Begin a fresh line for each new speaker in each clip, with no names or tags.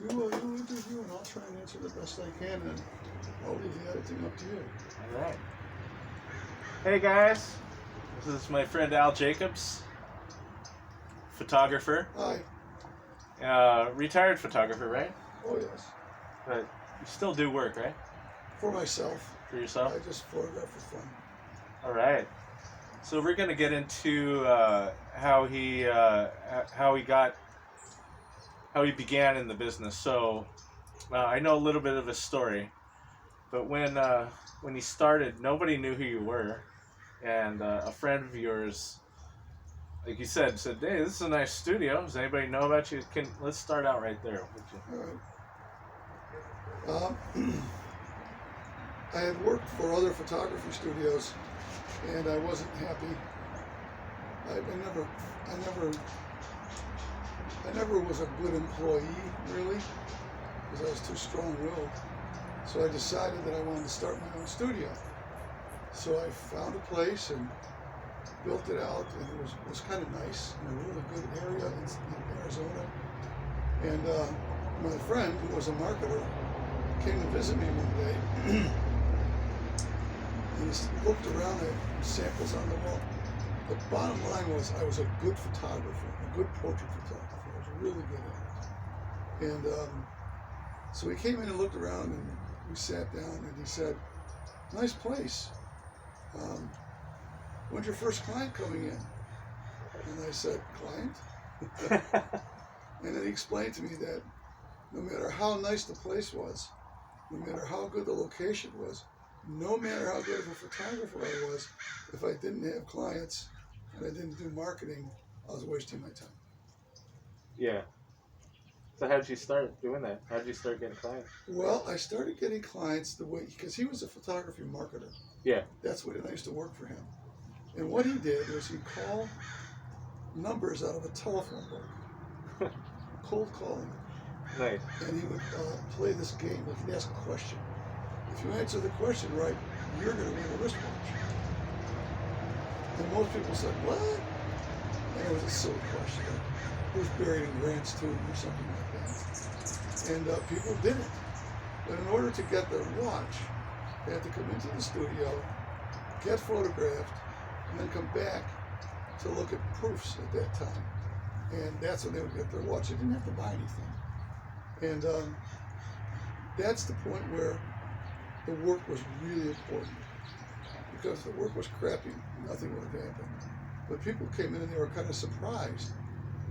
You interview, and I'll try and answer the best I can, and I'll leave the editing up to you.
All right. Hey guys, this is my friend Al Jacobs, photographer.
Hi.
Retired photographer, right?
Oh, yes.
But you still do work, right?
For myself.
For yourself?
I just photograph for fun.
All right. So we're gonna get into how he began in the business. So I know a little bit of his story, but when he started, nobody knew who you were, and a friend of yours, like you said, "Hey, this is a nice studio. Does anybody know about you? Let's start out right there."
All right. I had worked for other photography studios, and I wasn't happy. I never was a good employee, really, because I was too strong-willed. So I decided that I wanted to start my own studio. So I found a place and built it out, and it was kind of nice in a really good area in Arizona. And my friend, who was a marketer, came to visit me one day. He looked around at samples on the wall. The bottom line was I was a good photographer, a good portrait photographer. I was really good at it. And so he came in and looked around, and we sat down, and he said, "Nice place. When's your first client coming in?" And I said, "Client?" And then he explained to me that no matter how nice the place was, no matter how good the location was, no matter how good of a photographer I was, if I didn't have clients and I didn't do marketing, I was wasting my time.
Yeah. So how did you start doing that? How did you start getting clients?
Well, I started getting clients the way, because he was a photography marketer.
Yeah.
That's when I used to work for him. And what he did was he'd call numbers out of a telephone book, cold calling.
Nice.
And he would play this game. Like he'd ask a question. If you answer the question right, you're going to win a wristwatch. And most people said, "What?" And it was a silly question. Who's buried in Grant's tomb or something like that. And people did it. But in order to get their watch, they had to come into the studio, get photographed, and then come back to look at proofs at that time. And that's when they would get their watch. They didn't have to buy anything. And that's the point where the work was really important. Because if the work was crappy, nothing would have happened. But people came in and they were kind of surprised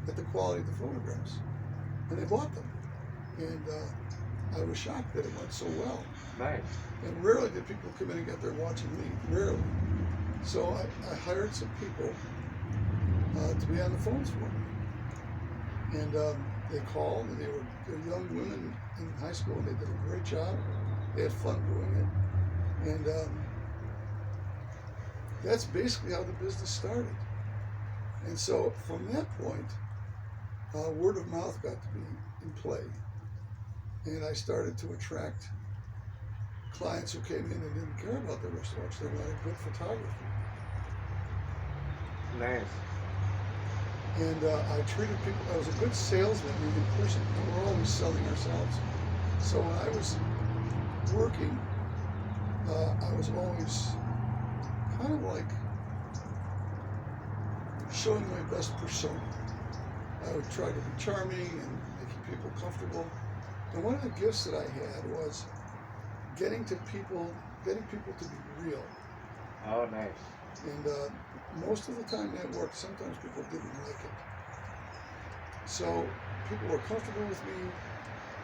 at the quality of the photographs. And they bought them. And I was shocked that it went so well.
Nice.
And rarely did people come in and get their watch and leave. Rarely. So I hired some people to be on the phones for me. And they called, and they're young women in high school, and they did a great job. They had fun doing it. And that's basically how the business started. And so from that point, word of mouth got to be in play. And I started to attract clients who came in and didn't care about the wristwatch. They wanted good photography.
Nice.
And I treated people, I was a good salesman in person. We were always selling ourselves. So when I was working, I was always kind of like showing my best persona. I would try to be charming and making people comfortable. And one of the gifts that I had was getting people to be real.
Oh, nice.
And most of the time that worked. Sometimes people didn't like it. So people were comfortable with me,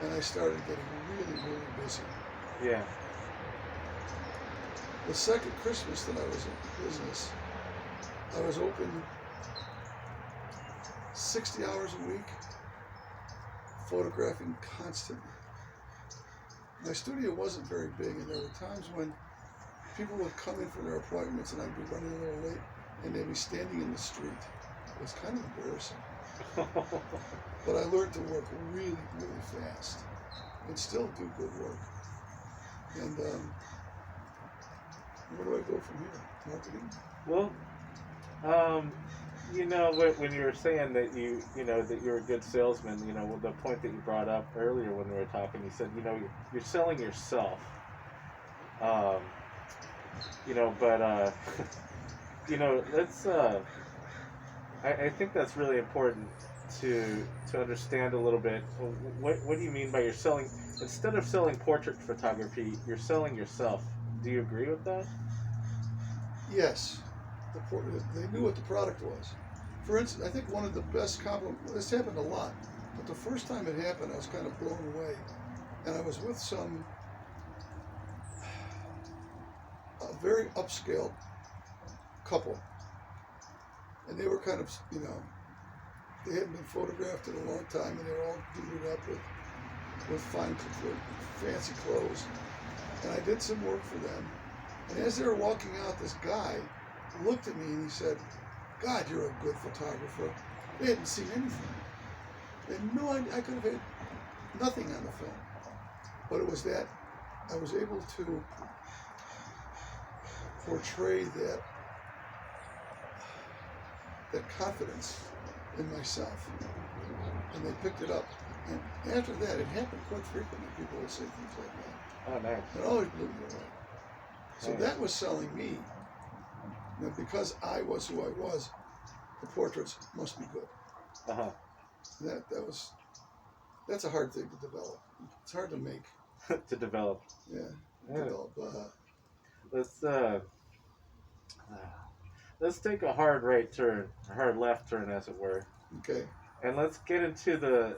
and I started getting really, really busy.
Yeah.
The second Christmas that I was in business, I was open 60 hours a week, photographing constantly. My studio wasn't very big, and there were times when people would come in for their appointments and I'd be running a little late, and they'd be standing in the street. It was kind of embarrassing. But I learned to work really, really fast and still do good work. And where do I go from here? Marketing?
Well, You know, when you were saying that that you're a good salesman, the point that you brought up earlier when we were talking, you said, you're selling yourself. Um, but let's. I think that's really important to understand a little bit. What do you mean by you're selling? Instead of selling portrait photography, you're selling yourself. Do you agree with that?
Yes, they knew what the product was. For instance, I think one of the best compliments, this happened a lot, but the first time it happened, I was kind of blown away. And I was with a very upscale couple. And they were kind of, they hadn't been photographed in a long time, and they were all booted up with fancy clothes. And I did some work for them. And as they were walking out, this guy looked at me and he said, "God, you're a good photographer." They hadn't seen anything. They had no idea. I could have had nothing on the film. But it was that I was able to portray that confidence in myself. And they picked it up. And after that, it happened quite frequently. People would say things like that.
Oh, nice.
It always blew me away. So
Nice.
that was selling me. Because I was who I was, the portraits must be good.
Uh-huh.
That's a hard thing to develop. It's hard to make.
To develop.
Yeah.
Yeah.
Develop.
Let's take a hard right turn, a hard left turn, as it were,
Okay.
and let's get into the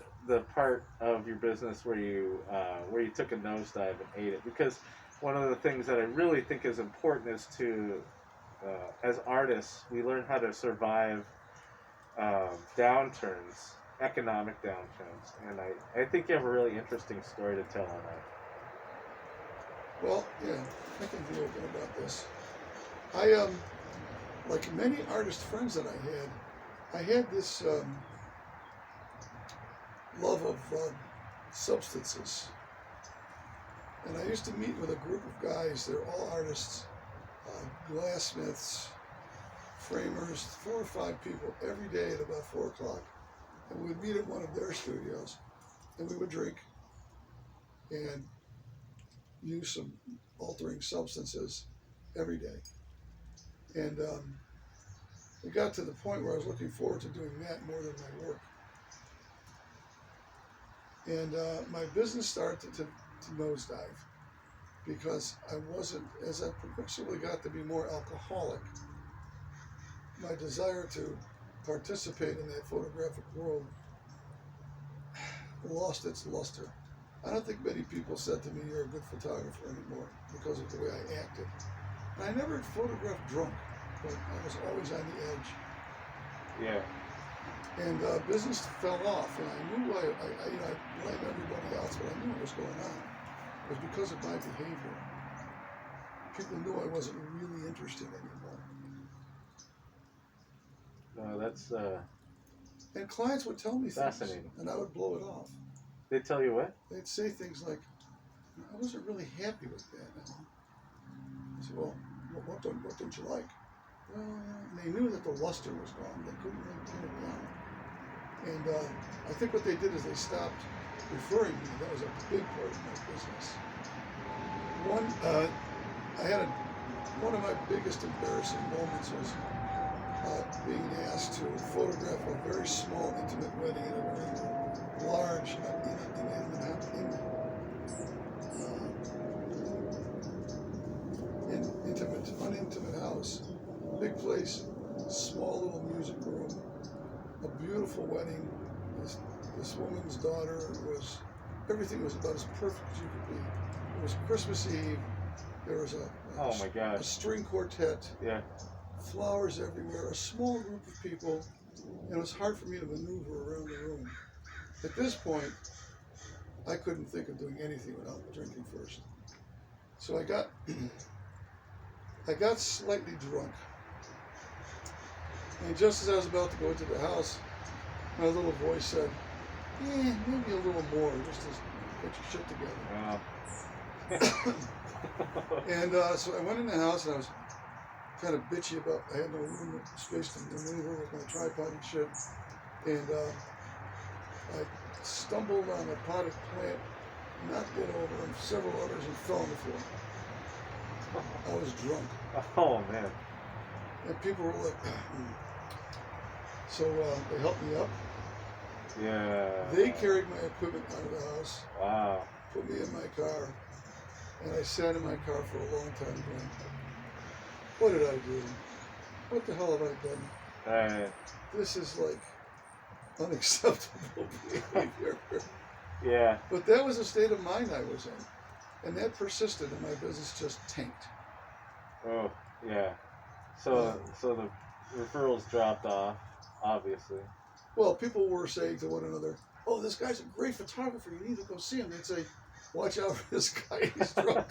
part of your business where you took a nosedive and ate it. Because one of the things that I really think is important is to, as artists, we learn how to survive downturns, economic downturns, and I think you have a really interesting story to tell on that.
Well, yeah, I can be open about this. Like many artist friends that I had this love of substances. And I used to meet with a group of guys, they're all artists, glassmiths, framers, 4 or 5 people every day at about 4 o'clock. And we would meet at one of their studios, and we would drink and use some altering substances every day. And it got to the point where I was looking forward to doing that more than my work. And my business started to nosedive because I wasn't, as I progressively got to be more alcoholic, my desire to participate in that photographic world lost its luster. I don't think many people said to me, "You're a good photographer" anymore because of the way I acted. And I never photographed drunk, but I was always on the edge.
Yeah.
And business fell off, and I knew I blamed everybody else, but I knew what was going on. It was because of my behavior. People knew I wasn't really interested anymore.
No, that's
And clients would tell me things,
fascinating.
and I would blow it off.
They tell you what?
They'd say things like, "I wasn't really happy with that." I said, "Well, what don't you like?" Well, and they knew that the luster was gone. They couldn't really pin it down. And I think what they did is they stopped referring to me. That was a big part of my business. One of my biggest embarrassing moments was being asked to photograph a very small, intimate wedding at a very large, unintimate house. Big place, small little music room, a beautiful wedding. This woman's daughter everything was about as perfect as you could be. It was Christmas Eve. There was
Oh my gosh.
a string quartet,
Yeah.
flowers everywhere, a small group of people, and it was hard for me to maneuver around the room. At this point, I couldn't think of doing anything without drinking first. So I got slightly drunk. And just as I was about to go into the house, my little voice said, maybe a little more, just to get your shit together.
Wow.
And so I went in the house, and kind of bitchy about I had no room, space to maneuver with my tripod and shit. And I stumbled on a potted plant, knocked it over, and several others, and fell on the floor. I was drunk.
Oh man.
And people were like, so they helped me up.
Yeah.
They carried my equipment out of the house.
Wow.
Put me in my car, and I sat in my car for a long time going, what did I do? What the hell have I done?
Right.
This is like unacceptable behavior.
Yeah.
But that was the state of mind I was in, and that persisted, and my business just tanked.
Oh, yeah. So the referrals dropped off, obviously.
Well, people were saying to one another, oh, this guy's a great photographer, you need to go see him. They'd say, watch out for this guy, he's drunk.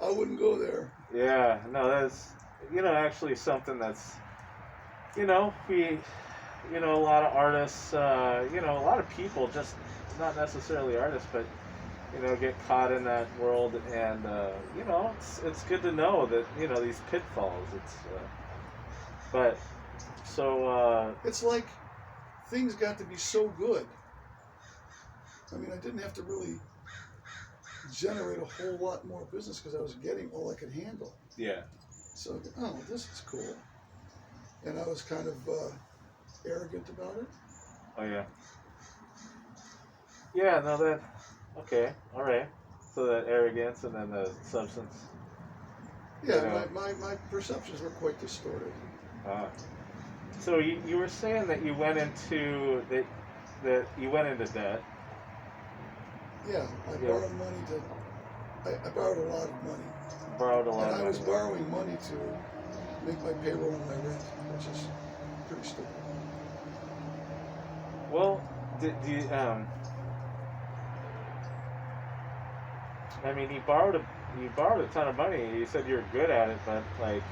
I wouldn't go there.
Yeah, no, that's, actually something that's, a lot of artists, a lot of people, just not necessarily artists, but, get caught in that world, and, it's good to know that, these pitfalls,
It's like things got to be so good. I mean, I didn't have to really generate a whole lot more business because I was getting all I could handle.
Yeah.
So, oh, this is cool. And I was kind of arrogant about it.
Oh, yeah. Yeah, no, okay, all right. So that arrogance and then the substance.
Yeah, my perceptions were quite distorted.
So you were saying that you went into that you went into debt.
Yeah, I borrowed money I borrowed a lot of money.
Borrowed a lot.
And I was borrowing money to make my payroll and my rent, which is pretty stupid.
Well, do you, I mean, you borrowed a ton of money. You said you were good at it, but like,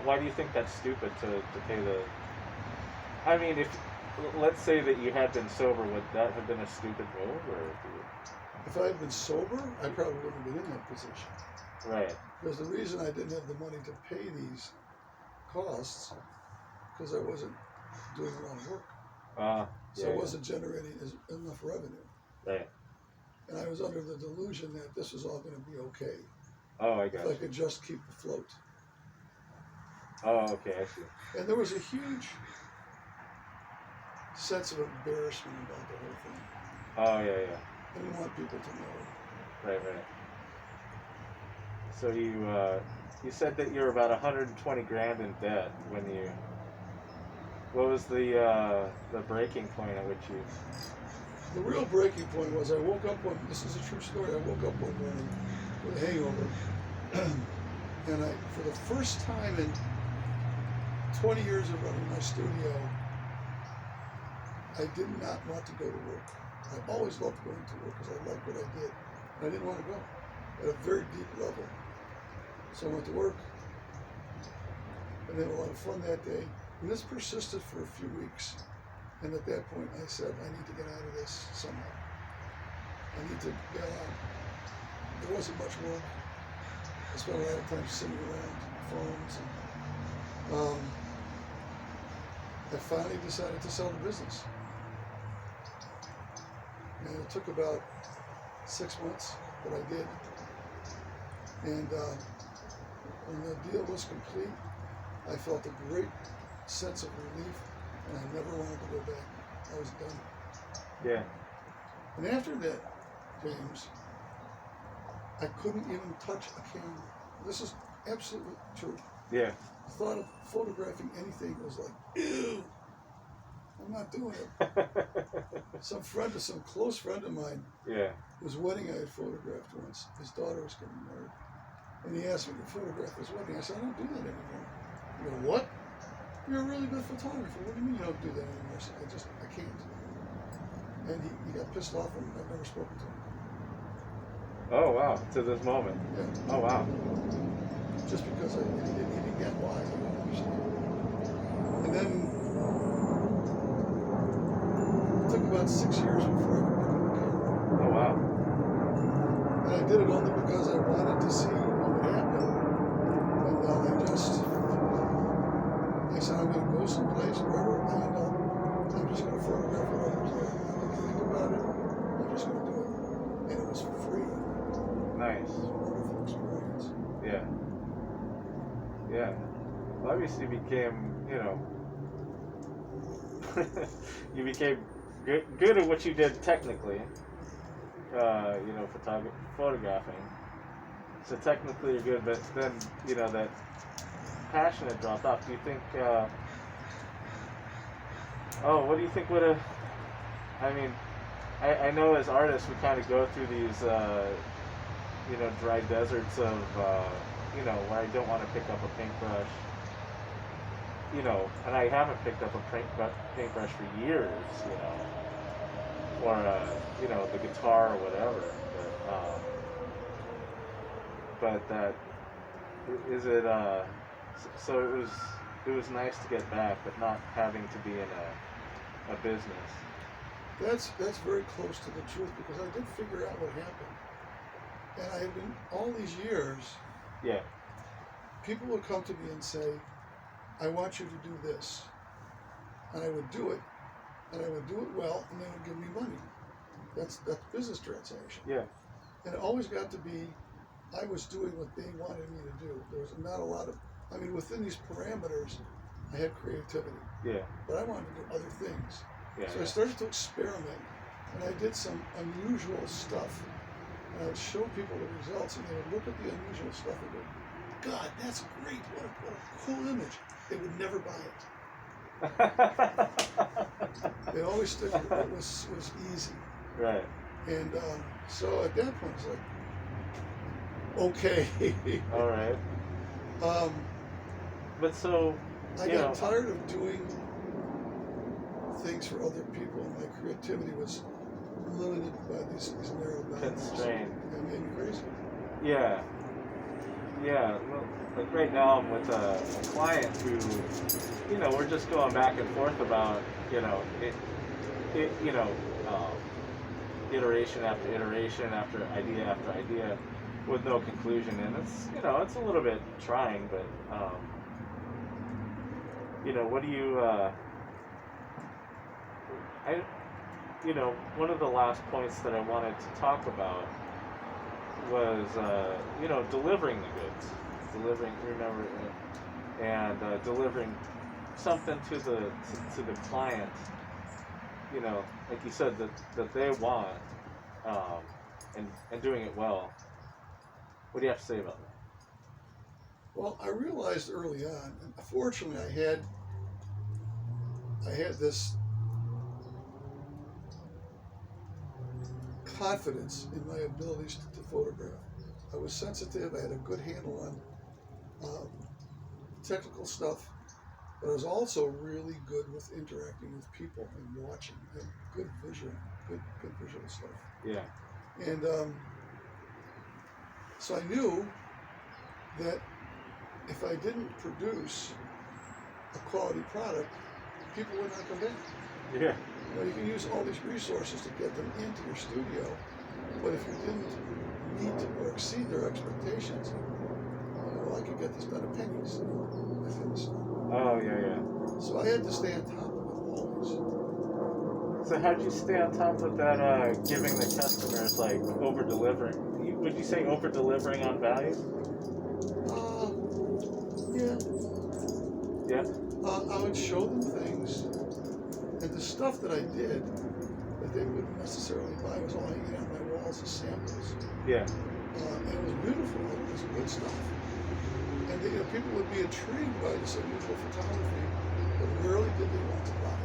why do you think that's stupid to pay the? I mean, let's say that you had been sober, would that have been a stupid move, or?
If I had been sober, I probably wouldn't have been in that position.
Right.
Because the reason I didn't have the money to pay these costs, because I wasn't doing a lot of work. So I wasn't generating enough revenue.
Right.
And I was under the delusion that this was all going to be okay.
Oh, I got
if I could just keep afloat.
Oh, okay, I see.
And there was a huge sense of embarrassment about the whole thing.
Oh, yeah.
I didn't want people to know.
Right. So you said that you were about 120 grand in debt when you. What was the breaking point at which you?
The real breaking point was I woke up this is a true story. I woke up one morning with a hangover, and for the first time in 20 years of running my studio, I did not want to go to work. I always loved going to work because I liked what I did. And I didn't want to go at a very deep level. So I went to work and had a lot of fun that day. And this persisted for a few weeks. And at that point I said, I need to get out of this somehow. I need to bail out. There wasn't much work. I spent a lot of time sitting around phones. And I finally decided to sell the business. And it took about 6 months, but I did. And when the deal was complete, I felt a great sense of relief, and I never wanted to go back. I was done.
Yeah.
And after that, James, I couldn't even touch a camera. This is absolutely true.
Yeah.
The thought of photographing anything was like, ew, I'm not doing it. Some close friend of mine, whose wedding I had photographed once, his daughter was getting married, and he asked me to photograph his wedding. I said, I don't do that anymore. He goes, what? You're a really good photographer. What do you mean you don't do that anymore? I said, I can't. And he got pissed off, and I've never spoken to him.
Oh, wow. To this moment.
Yeah.
Oh, wow.
Just because he didn't get why. I don't understand. And then it took about 6 years before I could pick up the camera.
Oh, wow.
And I did it only because I wanted to see what would happen. And I just someplace, wherever I end up, I'm just going to photograph whatever's there. I'm not going to think about it. I'm just going to do it. And it was free.
Nice.
It was a wonderful experience.
Yeah. Yeah. Well, obviously you became, you became good at what you did technically. Photographing. So technically you're good, but then, that passion had dropped off. Do you think, what do you think would have, I mean, I know as artists we kind of go through these, dry deserts of, where I don't want to pick up a paintbrush, and I haven't picked up a paintbrush for years, or, the guitar or whatever, but that, is it, so it was nice to get back, but not having to be in a business.
That's very close to the truth, because I did figure out what happened. And I had been, all these years,
Yeah.
people would come to me and say, I want you to do this. And I would do it, and I would do it well, and they would give me money. That's business transaction.
Yeah.
And it always got to be, I was doing what they wanted me to do. There was not a lot of, within these parameters, I had creativity.
Yeah.
But I wanted to do other things.
Yeah.
So I started to experiment, and I did some unusual stuff. And I would show people the results, and they would look at the unusual stuff and go, God, that's great. What a cool image. They would never buy it. They always stick with what was easy.
Right.
And so at that point, it's like, okay.
All right. But so,
I got tired of doing things for other people, and my creativity was limited by these narrow boundaries.
Constrained.
It made me crazy.
Yeah. Yeah. Well, like right now I'm with a client who, we're just going back and forth about, iteration after iteration after idea with no conclusion. And it's, it's a little bit trying, but, what do you, one of the last points that I wanted to talk about was, delivering the goods, delivering something to the client, like you said, that they want, and doing it well. What do you have to say about that?
Well, I realized early on, and fortunately I had this confidence in my abilities to photograph. I was sensitive, I had a good handle on technical stuff, but I was also really good with interacting with people and watching. I had good visual stuff.
Yeah.
And so I knew that if I didn't produce a quality product, people would not come back.
Yeah.
You can use all these resources to get them into your studio, but if you didn't meet or exceed their expectations, I could get this done at pennies. That kind of stuff.
Oh, yeah.
So I had to stay on top of it always.
So how'd you stay on top of that, giving the customers, like, over-delivering? Would you say over-delivering on value?
Yeah.
Yeah?
I would show them things, and the stuff that I did that they wouldn't necessarily buy was all hanging on my walls as samples.
Yeah.
And it was beautiful. It was good stuff. And people would be intrigued by this unusual photography, but rarely did they want to buy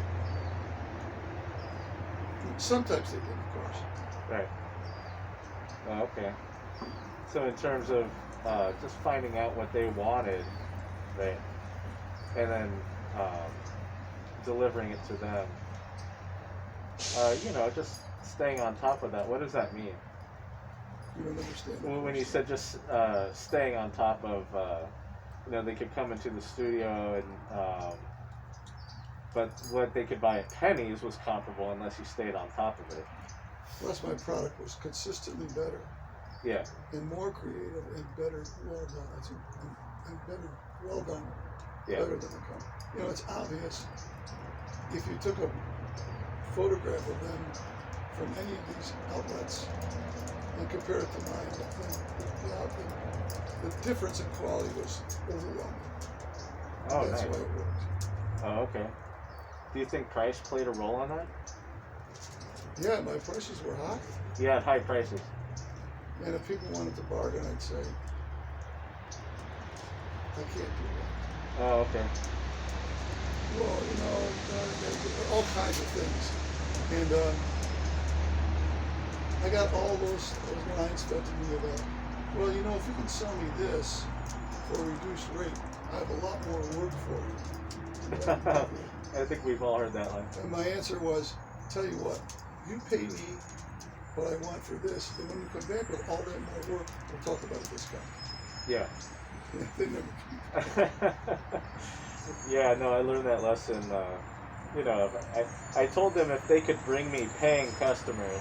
it. Sometimes they did, of course.
Right. Oh, okay. So in terms of just finding out what they wanted, right, and then delivering it to them, just staying on top of that. What does that mean?
You don't understand.
When you said just staying on top of, they could come into the studio and, but what they could buy at pennies was comparable unless you stayed on top of it.
Plus, my product was consistently better.
Yeah.
And more creative and better, well done. And better, well done
Yeah.
better than the company. You know, it's obvious. If you took a photograph of them from any of these outlets and compare it to mine, the difference in quality was overwhelming.
Oh,
That's
nice.
why it worked.
Oh, okay. Do you think price played a role in that?
Yeah, my prices were high.
You had high prices.
And if people wanted to bargain, I'd say, I can't do that.
Oh, okay.
Well, you know, all kinds of things. And I got all those lines fed to me about, well, you know, if you can sell me this for a reduced rate, I have a lot more work for you.
I think we've all heard that line.
And my answer was, tell you what, you pay me what I want for this, and when you come back with all that more work, we'll talk about a discount.
Yeah.
They never keep.
Yeah, no, I learned that lesson. You know, I told them if they could bring me paying customers,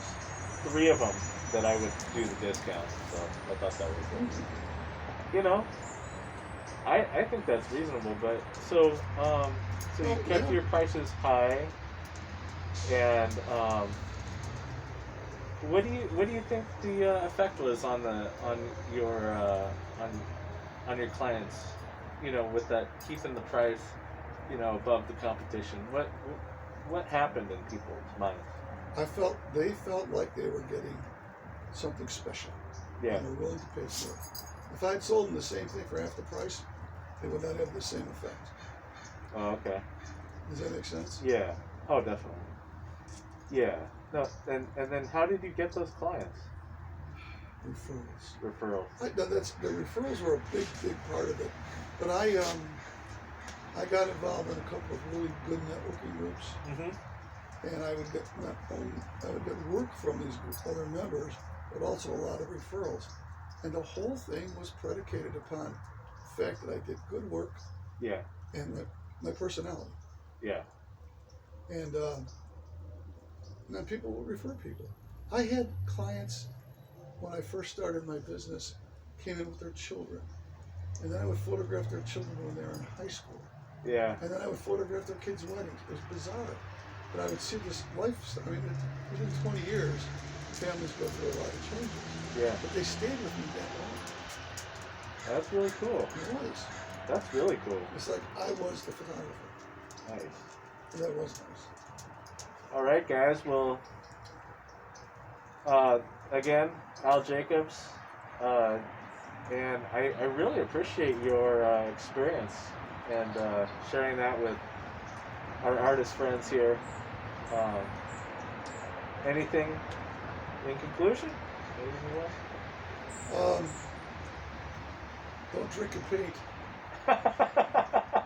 3 of them, that I would do the discount. So I thought that was good. You know, I think that's reasonable. But so you kept your prices high, and what do you think the effect was on your clients? You know, with that keeping the price, you know, above the competition. What happened in people's minds?
They felt like they were getting something special.
Yeah.
And they're willing to pay for it. If I'd sold them the same thing for half the price, they would not have the same effect.
Oh, okay.
Does that make sense?
Yeah. Oh, definitely. Yeah. No. And then how did you get those clients?
Referrals.
Referrals.
The referrals were a big part of it. But I got involved in a couple of really good networking groups,
Mm-hmm.
and I would get work from these other members, but also a lot of referrals. And the whole thing was predicated upon the fact that I did good work.
Yeah.
And my personality.
Yeah.
And then people would refer people. I had clients when I first started my business came in with their children. And then I would photograph their children when they were in high school.
Yeah.
And then I would photograph their kids' weddings. It was bizarre. But I would see this lifestyle. I mean, within 20 years, families go through a lot of changes.
Yeah.
But they stayed with me that long.
That's really cool.
It was.
That's really cool.
It's like I was the photographer.
Nice.
And that was nice.
All right, guys. Well, again, Al Jacobs, and I really appreciate your experience and sharing that with our artist friends here. Anything in conclusion? Anything you want?
Don't drink and paint.